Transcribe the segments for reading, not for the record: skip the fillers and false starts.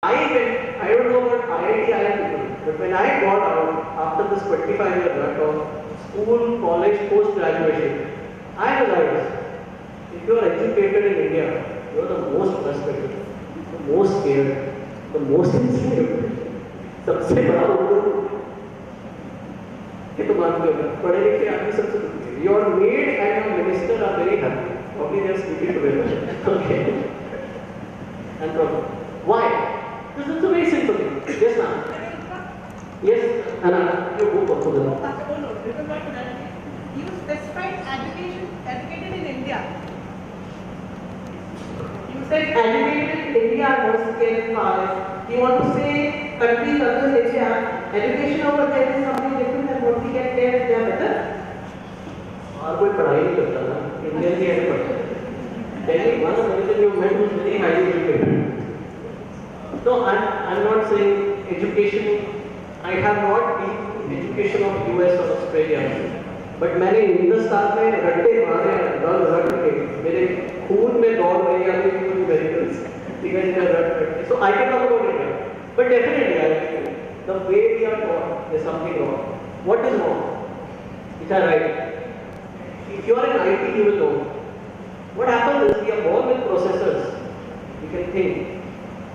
I don't know about IIT, people, but when I got out after this 25-year run of school, college, post-graduation, I realized if you are educated in India, you are the most frustrated, the most scared, the most enslaved. सबसे बड़ा उद्योग ये तो मानते हो पढ़े लिखे आदमी सबसे दुखी है. Your maid and your minister are very happy. Probably they are sleeping together. Okay. And problem. Why? This is a very simple thing. Yes, ma'am. Yes, Anna. You go for the. No, you specified education, educated in India. You said educated in India was scale 5. You want to say countries other than India, education over there is something different than what we get there if they are better? और कोई पढ़ाई नहीं करता ना Indian ही है पढ़ता है. Delhi, one of the you met was very highly educated. No, I'm not saying education. I have not been in education of US or Australia, but मैंने हिंदुस्तान में रट्टे मारे दल रट के मेरे खून में दौड़ रही है अभी medicals because so I can talk about India, but definitely I think the way we are taught is something wrong. What is wrong? Is that right? If you are in IT, you will know. What happens is we are born with processors. We can think.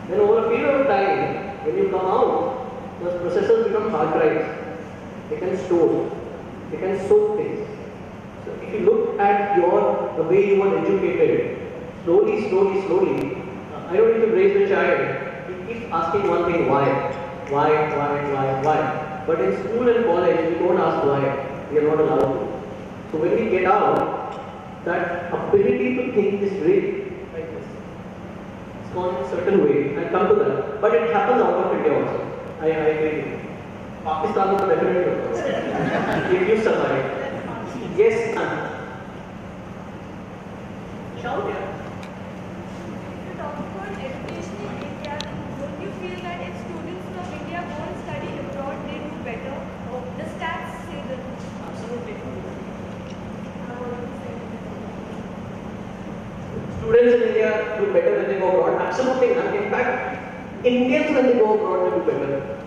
Then over a period of time, when you come out, those processors become hard drives. They can store. They can soak things. So if you look at the way you were educated, slowly, I don't need to raise the child. He keeps asking one thing, why? But in school and college, we don't ask why. We are not allowed to. So when we get out, that ability to think is really like this. It's gone in a certain way. I'll come to that. But it happens out of India also. I agree. Pakistan will definitely occur. If you survive. Yes, ma'am. Shout, yeah. You talk about education in India, don't you feel that if students from India go and study abroad, they do better? Or the stats say that? Absolutely. Students in India do better when they go abroad. Absolutely. In fact, Indians when they go abroad they do better.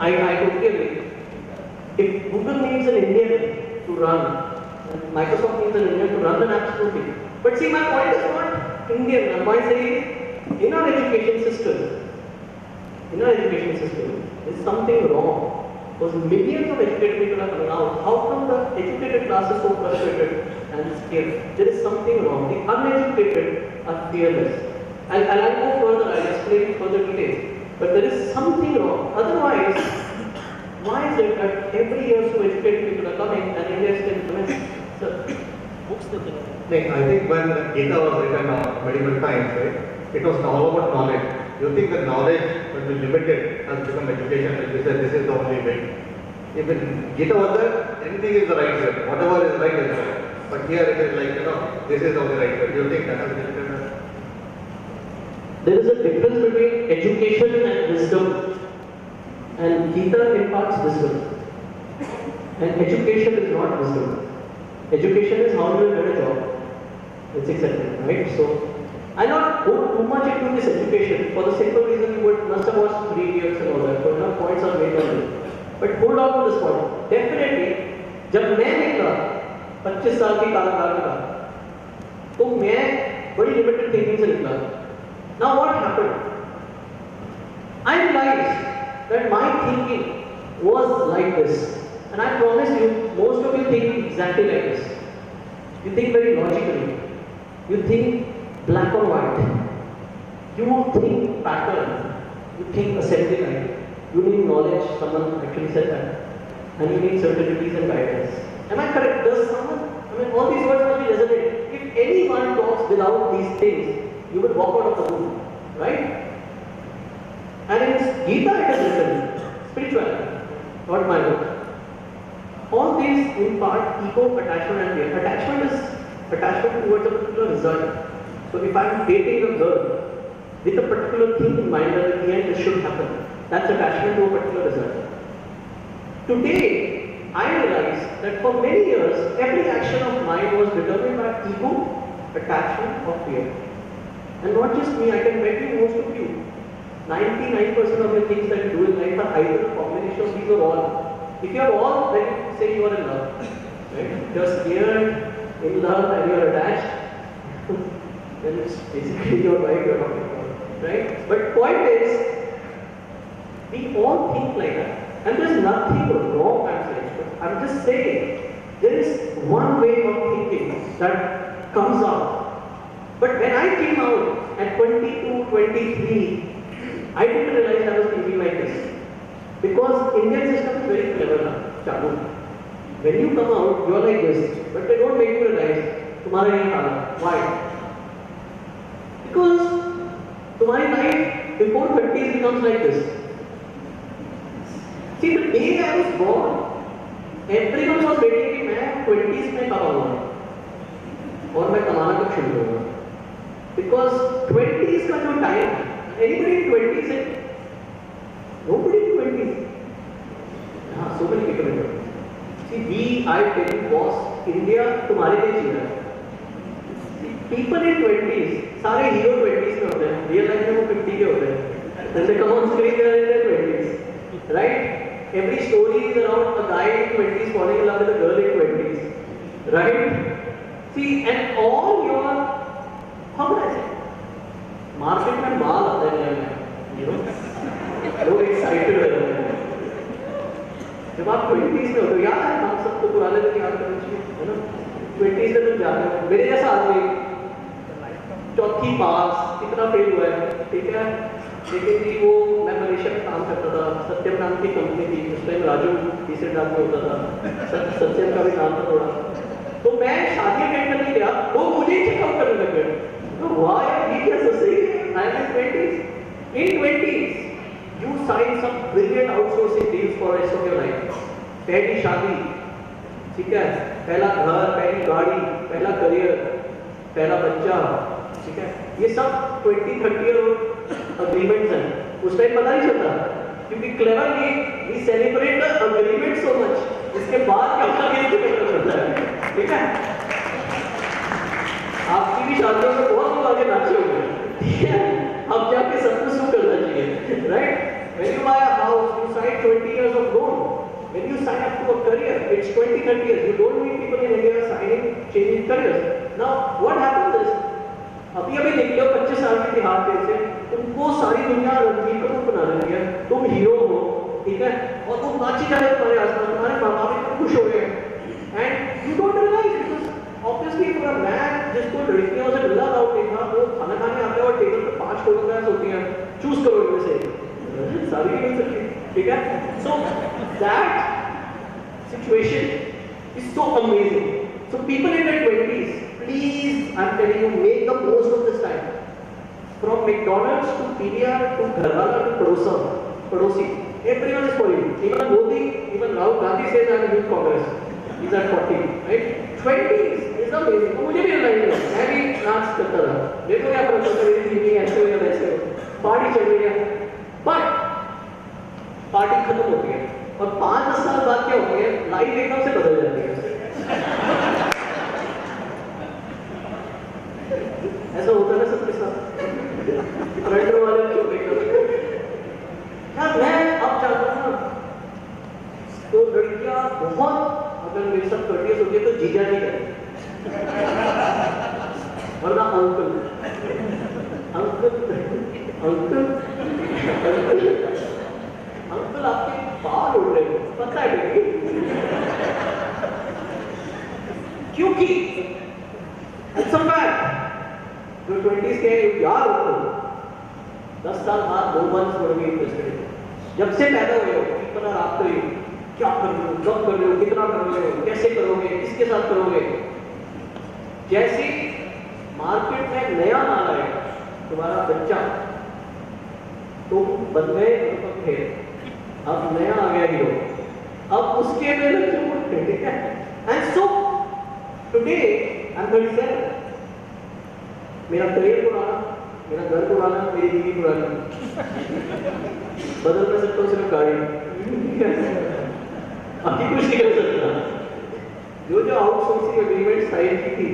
I totally agree. If Google needs an Indian to run, and Microsoft needs an Indian to run, then absolutely. But see, my point is not Indian. My point is in our education system, there's something wrong. Because millions of educated people are coming out. How come the educated class is so frustrated and scared? There is something wrong. The uneducated are fearless. And I'll go further, I'll explain further details. But there is something wrong. Otherwise, why is it that every year so educated people are coming and India is still doing? So, books the I think when Gita was written on medieval times, right, it was all about knowledge. You think that knowledge, when we limited, has become education, and we said this is the only way. If Gita was there, anything is the right way. Whatever is right is right. But here it is like, this is the only right way. Do you think that has been written? There is a difference between education and wisdom. And Gita imparts wisdom. And education is not wisdom. Education is how you get a job. It's accepted, right? So, I not go too much into this education for the simple reason you must have watched 3 years and all that. So enough points are made on this. But hold on to this point. Definitely, जब मैं निकला 25 साल की कारागार का, तो मैं बड़ी लिमिटेड थिंकिंग से निकला. Now what happened? I realized that my thinking was like this. And I promise you, most of you think exactly like this. You think very logically. You think black or white. You think pattern. You think assembly line. You need knowledge. Someone actually said that. And you need certainties and guidance. Am I correct? Does someone? All these words must be resonant. If anyone talks without these things, you will walk out of the room. Right? And in Gita it is written, spirituality, not my book. All these impart ego, attachment and fear. Attachment is attachment towards a particular result. So if I am dating a girl with a particular thing in mind that at the end this should happen, that's attachment to a particular result. Today, I realize that for many years, every action of mine was determined by ego, attachment or fear. And not just me, I can bet you most of you. 99% of the things that you do in life are either a combination of these or all. If you have all, then say you are in love. Right? You're scared, in love, and you're attached, then it's basically your wife you're talking about. Right? But point is, we all think like that. And there's nothing wrong, I'm saying. I'm just saying, there is one way of thinking that comes out. But when I came out at 22, 23, I didn't realize I was thinking like this. Because Indian system is very clever now, Chabu. When you come out, you're like this. But they don't make you realize, तुम्हारा ये हाल है. Why? Because तुम्हारी life before 30s becomes like this. See, the day I was born, everyone was waiting कि मैं 20s में कब आऊँगा और मैं कमाना कब शुरू करूँगा. Because 20s का जो टाइम, anybody in 20s है? Nobody in 20s. हाँ, so many people in 20s. See, I tell you, boss, India तुम्हारे लिए जी रहा है. People in 20s, सारे hero 20s में होते हैं. Real life में वो 50 के होते हैं. Then they come on screen, they are in their 20s, right? Every story is around a guy in 20s falling in love with a girl in 20s, right? See, and all your, how would I say? Market में माल आता है नया, you know? लोग excited रहते हैं. जब आप 20s में होते हो, याद है हम सबको पुराने दिन याद करना चाहिए, है ना? 20s में तुम जाते हो, मेरे जैसा आदमी चौथी पास इतना फेल हुआ है, ठीक है? लेकिन जी वो मैं मलेशिया में काम करता था, सत्यम नाम की कंपनी थी, उस टाइम राजू तीसरे नाम में होता था, सत्यम का भी नाम था थोड़ा. तो मैं शादी अटेंड करने गया, वो मुझे चेकआउट करने लग गए. तो वाह यार ये क्या सही है? I am in 20s. In 20s, you sign some brilliant outsourcing deals for rest of your life. पहली शादी, ठीक है? पहला घर, पहली गाड़ी, पहला करियर, पहला बच्चा, ठीक है? ये सब 20-30 ईयर अग्रीमेंट्स हैं. उस टाइम पता नहीं चलता, क्योंकि cleverly we celebrate the agreement so much. इसके बाद क्या होता है इसके पता चलता है, ठीक है? आपकी भी शादियों में बहुत लोग आगे नाचे होंगे, ठीक है? अब जाके सब कुछ शुरू करना चाहिए, right? When you buy a house, you sign 20 years of loan. When you sign up to a career, it's 20-30 years. You don't meet people in India signing, changing careers. Now, what happens is, अभी निकले हो 25 साल के बिहार के से, तुमको सारी दुनिया रणबीर कपूर बना रही है, तुम हीरो हो, ठीक है? और तुम नाची जा रहे हो तुम्हारे आसपास, तुम्हारे माँ बाप इतने खुश हो गए, and you don't realize because obviously for a man जिसको लड़कियों से मिला था देखा, वो खाना खाने आता है और टेबल पे 5 फोटोग्राफ्स होती हैं, चूज करो इनमें से, सारी नहीं मिल सकती, ठीक है? So that situation is so amazing. So people in their 20s, please, I'm telling you, make the most of this time. From McDonald's to PVR to Gharwala to Padosi, everyone is for you. Even Modi, even Rahul Gandhi says I'm in Youth Congress. He's at 40, right? 20s is amazing. तो मुझे भी realise हुआ, मैं भी नाच करता था. मेरे को क्या पता चलता मेरी जिंदगी ऐसे हो या वैसे हो, पार्टी चल रही है. बट पार्टी खत्म होती है और 5-10 साल बाद क्या होती है, लाइफ एकदम से बदल जाती है. ऐसा होता है सबके साथ. फ्रेंड वाले लोग यार मैं अब चाहता हूँ ना, तो लड़कियाँ बहुत, अगर मेरे साथ 30 होती है तो जीजा जी करें, वरना अंकल आपके बाल उड़ रहे हैं, पता है बेटी? क्योंकि it's a fact. जो 20s के यार हो, 10 साल बाद 2 months were we interested. जब से पैदा हुए हो, people are after you. क्या कर रहे हो, कब कर रहे हो, कितना कर रहे हो, कैसे करोगे, किसके साथ करोगे? जैसे मार्केट में नया माल आएगा, तुम्हारा बच्चा, तुम बन गए थे, अब नया आ गया हीरो, अब उसके में लगे उठते, ठीक है? And so today I'm 37. मेरा करियर पुराना, मेरा घर पुराना, मेरी बीवी पुरानी. बदल मैं सकता हूँ सिर्फ गाड़ी. बाकी कुछ नहीं कर सकता. जो आउटसोर्सिंग एग्रीमेंट साइन की थी,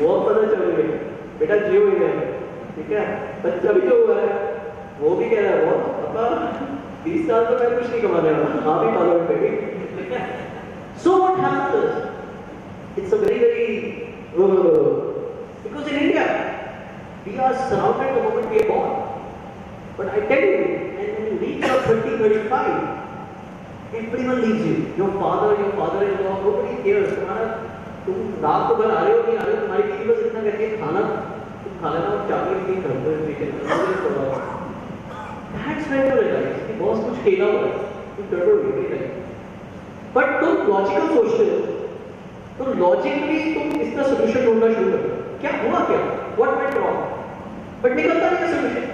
वो अब पता चल गई. बेटा जियो ही है, ठीक है? बच्चा भी जो हुआ है, वो भी कह रहा है वो पापा 20 साल तो मैं कुछ नहीं कमाने वाला, आप ही पालो baby. So what happens? It's a very because in India we are surrounded the moment we are born. But I tell you, when you reach your 30, 35, everyone leaves you. Your father-in-law, nobody cares. तुम्हारा तुम रात को घर आ रहे हो नहीं आ रहे हो, तुम्हारी बीवी बस इतना कहती है खाना तुम खा लेना और चॉकलेट नहीं करते। That's when you realize कि बॉस कुछ खेला हुआ है, तुम डरो नहीं। बट तुम लॉजिकल सोचते हो, तो लॉजिकली तुम इसका सोल्यूशन ढूंढना शुरू कर दो। क्या हुआ क्या? What went wrong? बट निकलता नहीं है सोल्यूशन।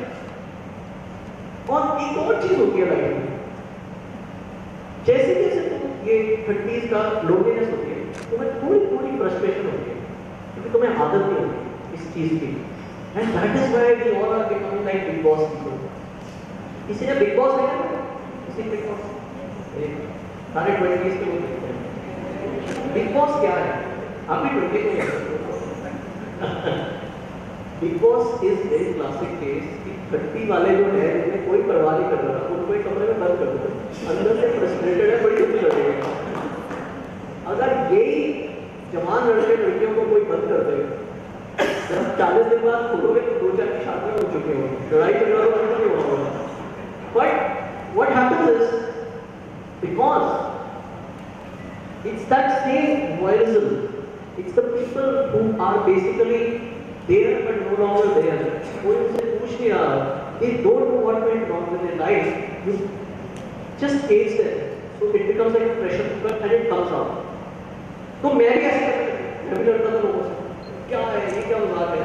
और एक और चीज होती है लाइफ में, जैसे जैसे तुम ये 30s का लोनलीनेस होती है, तुम्हें थोड़ी थोड़ी फ्रस्ट्रेशन होती है, क्योंकि तुम्हें आदत नहीं होती इस चीज की। And that is why we all are becoming like big boss people. किसी ने बिग बॉस देखा है? किसी बिग बॉस? सारे 20s के लोग देखते हैं। बिग बॉस क्या है? आप भी 20 को देखते big boss is very classic case कि 30 वाले जो है जिन्हें कोई परवाह नहीं कर रहा, उनको एक कमरे में बंद कर दो, अंदर से फ्रस्ट्रेटेड है, बड़ी दुखी लगेगी। अगर यही जवान लड़के लड़कियों को कोई बंद कर दे, जब 40 दिन बाद खोलोगे तो 2-4 की शादी हो चुकी होगी, लड़ाई झगड़ा तो बंद नहीं होगा। But what happens is because it's that same voyeurism, it's the people who are basically there but no longer there. कोई उनसे पूछ नहीं रहा, they don't know what went wrong with their life, you just face them, so it becomes like a pressure cooker and it comes out. तो मैं भी ऐसे करता था, मैं भी लड़ता था लोगों से, क्या है ये, क्या बात है,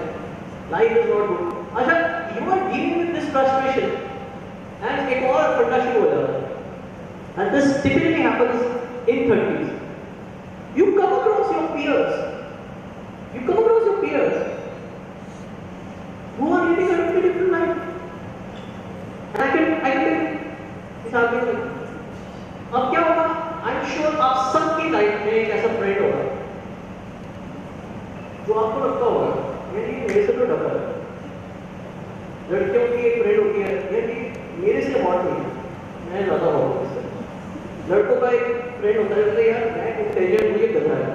life is not good. अच्छा, you are dealing with this frustration and एक और फंडा शुरू हो जाता है, and this typically happens in 30s. You come across your peers. You come across your peers who are living a totally different life. And I can इस आदमी को अब क्या होगा? I'm sure आप सबकी लाइफ में एक ऐसा फ्रेंड होगा जो आपको लगता होगा यानी मेरे से तो डबल है। लड़कियों की एक फ्रेंड होती है यानी मेरे से बहुत नहीं है, मैं ज्यादा हूँ इससे। लड़कों का एक फ्रेंड होता है यार मैं इंटेलिजेंट हूँ, ये गधा है।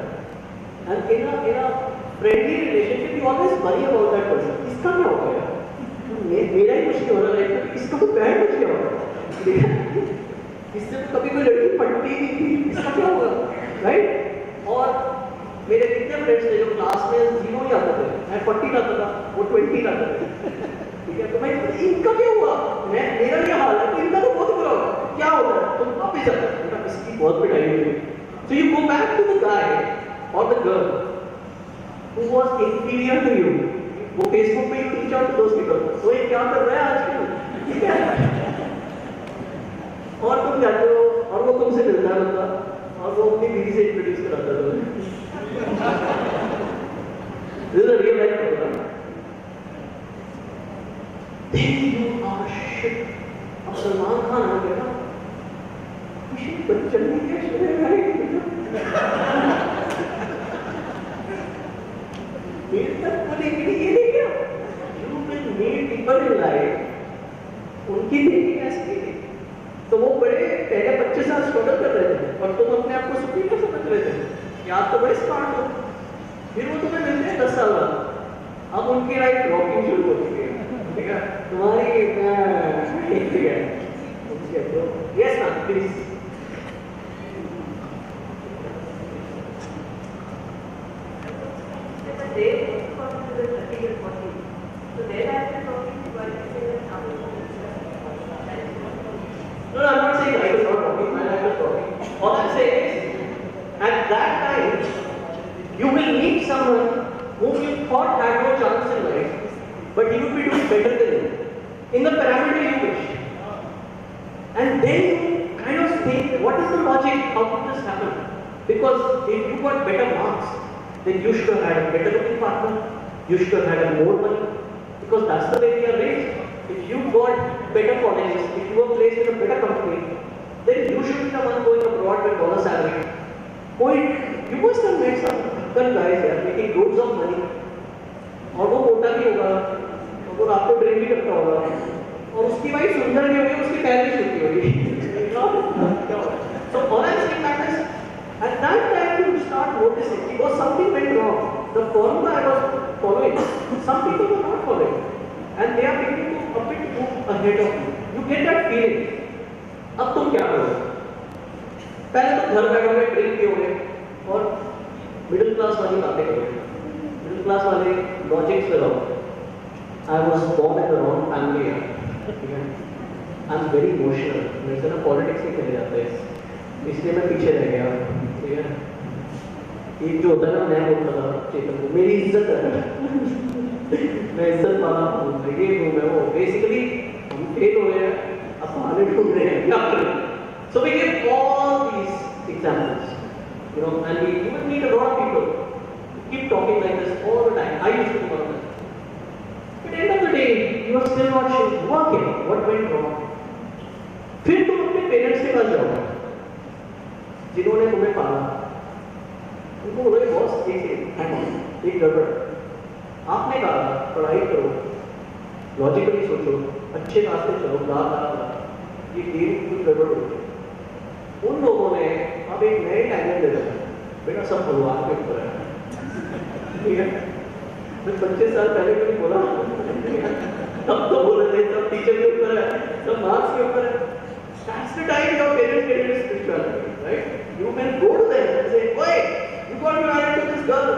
And in a friendly relationship you always worry about that person, इसका क्या होगा यार, मेरा ही कुछ नहीं हो रहा लाइफ में, इसका तो बैड कुछ क्या होगा, इससे तो कभी कोई लड़की पटती नहीं थी, इसका क्या होगा, राइट? और मेरे कितने फ्रेंड्स थे जो क्लास में 0 ही आते थे, मैं 40 लाता था, वो 20 लाते थे, ठीक है? तो मैं इनका क्या हुआ, मैं मेरा ये हाल है तो इनका तो बहुत बुरा होगा, क्या होता है? तो वापस जाता है, बेटा इसकी बहुत पिटाई हुई। So you go back to the guy or the girl who was inferior to you. वो Facebook पे you reach out to those people. तो ये क्या कर रहा है आजकल, ठीक है? और तुम जाते हो और वो तुमसे मिलता है बंदा और वो अपनी बीवी से इंट्रोड्यूस कराता है तुम्हें। This is a real life program. Then you are shit. अब सलमान खान आ गया, किसी बच्चन ने क्या सुने भाई, मेरे तक बोले कि ये नहीं क्या, you will meet people in life, उनकी थिंकिंग ऐसी थी, तो वो बड़े पहले 25 साल स्ट्रगल कर रहे थे और तुम अपने आप को सुपीरियर समझ रहे थे कि आप तो बड़े स्मार्ट हो, फिर वो तुम्हें मिलते हैं 10 साल बाद, अब उनकी लाइफ रॉकिंग शुरू हो चुकी है, ठीक है? तुम्हारी ठीक है, yes ma'am please. No, I'm not saying I was not talking, my life was talking. All I'm saying is, at that time, you will meet someone whom you thought had no chance in life, but he would be doing better than you, in the parameter you wish. And then you kind of think, what is the logic? How could this happen? Because if you got better marks, then you should have had a better looking partner, you should have had more money, because that's the way we are raised. If you got better colleges, if you were placed in a better company, then you should be the one going abroad with dollar salary. You must have met some good guys there making loads of money. और वो मोटा भी होगा, और वो रात को drink भी करता होगा, और उसकी वाइफ सुंदर नहीं होगी, उसकी पैर भी छूटी होगी। So all I'm saying that is, at that time you start noticing because something went wrong. The formula I was following, some people were not following, and they are beginning to a bit move ahead of you. You get that feeling. अब तुम क्या करोगे? पहले तो घर बैठोगे, drink पियोगे और मिडिल क्लास वाली बातें करोगे। मिडिल क्लास वाले लॉजिक्स पे रहोगे। I was born in the wrong family. I'm very emotional. मेरे से ना पॉलिटिक्स में चले जाते हैं, इसलिए मैं पीछे रह गया। ठीक है, एक जो होता है ना, मैं बोलता था चेतन को मेरी इज्जत है, मैं इज्जत वाला हूँ, मैं ये हूँ, मैं वो। बेसिकली हम फेल हो रहे हैं, अब आगे ढूंढ रहे हैं क्या करें। So we give all these examples, you know, and we even meet a lot of people who keep talking like this all the time. I used to do all that. But at the end of the day, you are still not sure what came, what went wrong. फिर तुम अपने parents के पास जाओगे जिन्होंने तुम्हें पाला, उनको बोलोगे बॉस एक गड़बड़, आपने कहा पढ़ाई करो, लॉजिकली सोचो, अच्छे रास्ते चलो, बला ये कुछ गड़बड़ हो गई। उन लोगों ने अब एक नए टैलेंट दे दिया, बेटा सब भगवान के ऊपर है। ठीक है, मैं 25 साल पहले भी नहीं बोला, तब तो बोल रहे थे सब टीचर के ऊपर है, सब मार्क्स के ऊपर है। That's the time your parents get into spirituality, right? You can go to them and say, "Oi, you got married to this girl."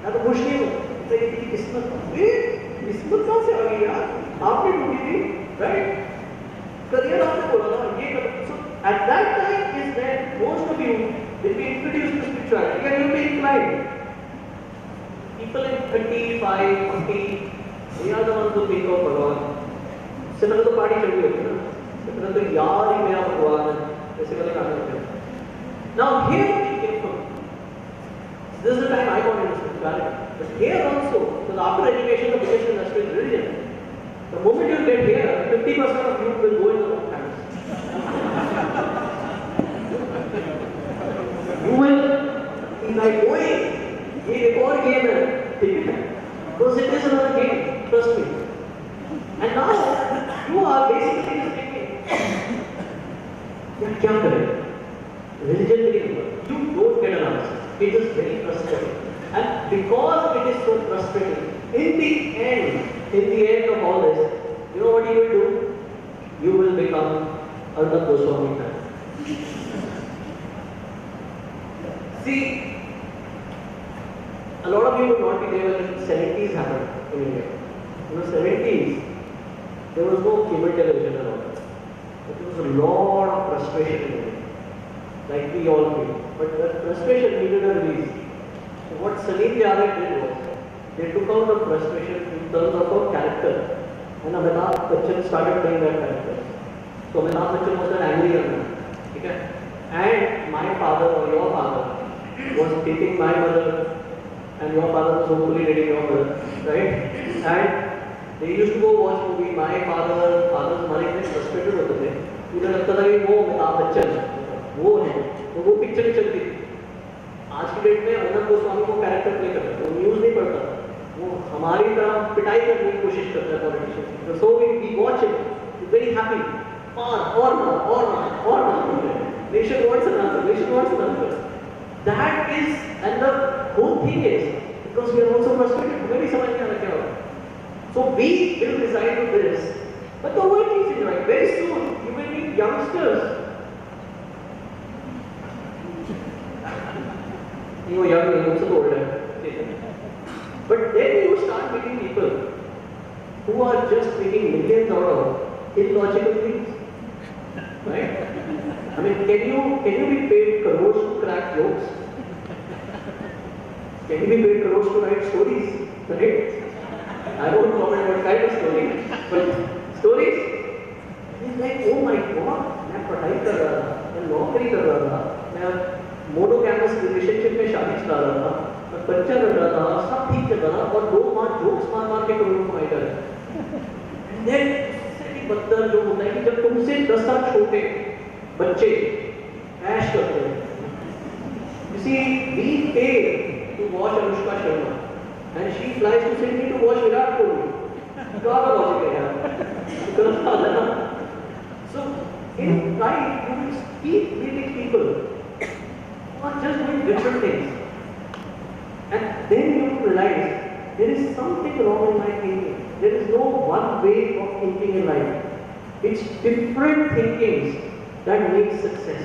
मैं तो खुश नहीं हूँ, तेरी किस्मत, किस्मत कहाँ से आ गई यार? आपने ढूंढी थी, right? करियर आपने बोला था, ये कर। So at that time is when most of you will be introduced to spirituality and you'll be inclined. People in 35, 40, they are the ones who think of भगवान। इससे पहले तो पार्टी चल रही होती है ना, इससे पहले तो यार ही मेरा भगवान है, ऐसे वाले गाने होते हैं। Now here we came from. This is the time I got into spirituality. But here also, because after education, the biggest industry is religion. The moment you get here, 50% of you will go in the wrong hands. You will be like, "Oi, ये एक और game है, ठीक है?" Because it is another game, trust me. And now you are basically just thinking, क्या करें? Religion will work. You don't get an answer. It is very frustrating. And because it is so frustrating, in the end of all this, you know what you will do? You will become Arnab Goswami fan. See, a lot of you would not be there when the 70s happened in India. In the 70s, there was no cable television at all. There was a lot of frustration in India, like we all feel. But that frustration needed a release. So what Salim Javed did was, they took out the frustration in terms of a character, and Amitabh Bachchan started playing that character. So Amitabh Bachchan was an angry young man, okay? And my father or your father was dating my mother, and your father was hopefully dating your mother, right? And they used to go watch movie. My father हमारे इतने frustrated होते थे, उन्हें लगता था कि वो अमिताभ बच्चन वो है, तो वो पिक्चर चलती थी। आज की डेट में अर्नब गोस्वामी को कैरेक्टर प्ले करता है, वो न्यूज़ नहीं पढ़ता, वो हमारी तरह पिटाई करने की कोशिश करता है politician. So we watch it, very happy, और nation wants an answer. That is, and the whole thing is, because we are also frustrated, हमें भी समझ नहीं आ रहा क्या होगा। So we will decide to this, but the world is enjoying. Very soon, you will meet youngsters. You are young, you are also older. But then you start meeting people who are just making millions out of illogical things, right? I mean, can you be paid crores to crack jokes? Can you be paid crores to write stories, right? I won't comment what kind of story, but stories. It's like, oh my God, मैं पढ़ाई कर रहा था, मैं नौकरी कर रहा था, मैं मोनोगैमस रिलेशनशिप में शादी चला रहा था, मैं बच्चा कर रहा था, सब ठीक चल रहा था, और 2 माह जोक्स मार के करोड़ों कमाई कर रहे हैं। And then उससे भी बदतर जो होता है कि जब तुमसे 10 साल छोटे बच्चे ऐश करते हैं। You see, we pay to watch Anushka Sharma, and she flies to Sydney to watch Virat Kohli. God logic hai. So in life, you will keep meeting people who are just doing different things. And then you realize there is something wrong in my thinking. There is no one way of thinking in life. It's different thinkings that make success.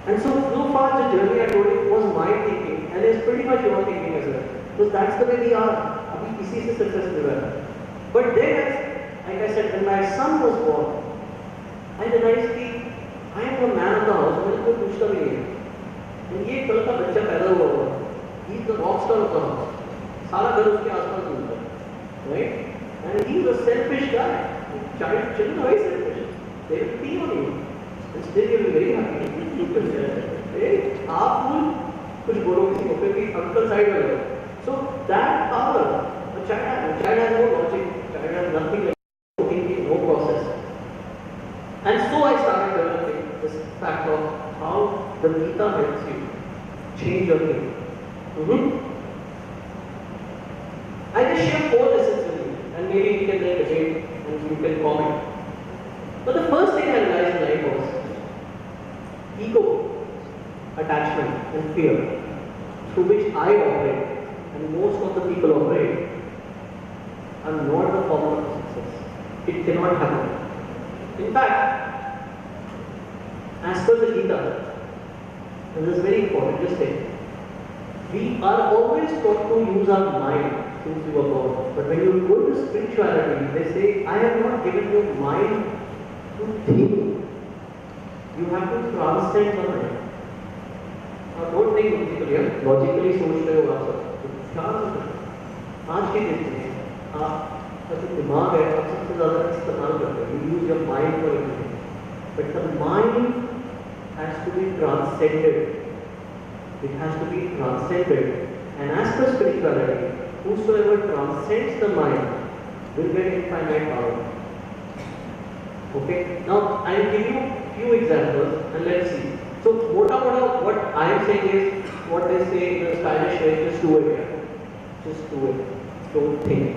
And so far the journey I told you was my thinking and it's pretty much your thinking as well. Because that's the way we are. We see the success everywhere. But then, like I said, when my son was born, I realized that I am the man of the house. मुझे कोई पूछता भी नहीं है. And ये कल का बच्चा पैदा हुआ होगा. He is the rock star of the house. सारा घर उसके आसपास घूमता है, right? And he is a selfish guy. Children are very selfish. They will pee on you. And still you will be very happy. आप कुछ बोलो किसी को फिर भी अंकल साइड में लो. So that power, a child has no logic. Child has nothing like thinking, no process. And so I started developing this fact of how the Gita helps you change your thinking. I just share 4 lessons with you, and maybe we can then debate and you can comment. But the first thing I realized in life was ego, attachment, and fear, through which I operate, and most of the people operate, are not the formula for success. It cannot happen. In fact, as per the Gita, and this is very important, just take. We are always taught to use our mind since we were born. But when you go to spirituality, they say, I have not given you mind to think. You have to transcend the mind. Now don't think logically सोच रहे हो आप सब. ध्यान से सोचो. आज की डेट में आपका जो दिमाग है आप सबसे ज़्यादा इस्तेमाल करते हो. You use your mind for everything. But the mind has to be transcended. It has to be transcended. And as per spirituality, whosoever transcends the mind will get infinite power. Okay? Now, I will give you few examples and let's see. So, what I am saying is what they say in a stylish way, just do it. Just do it. Don't think.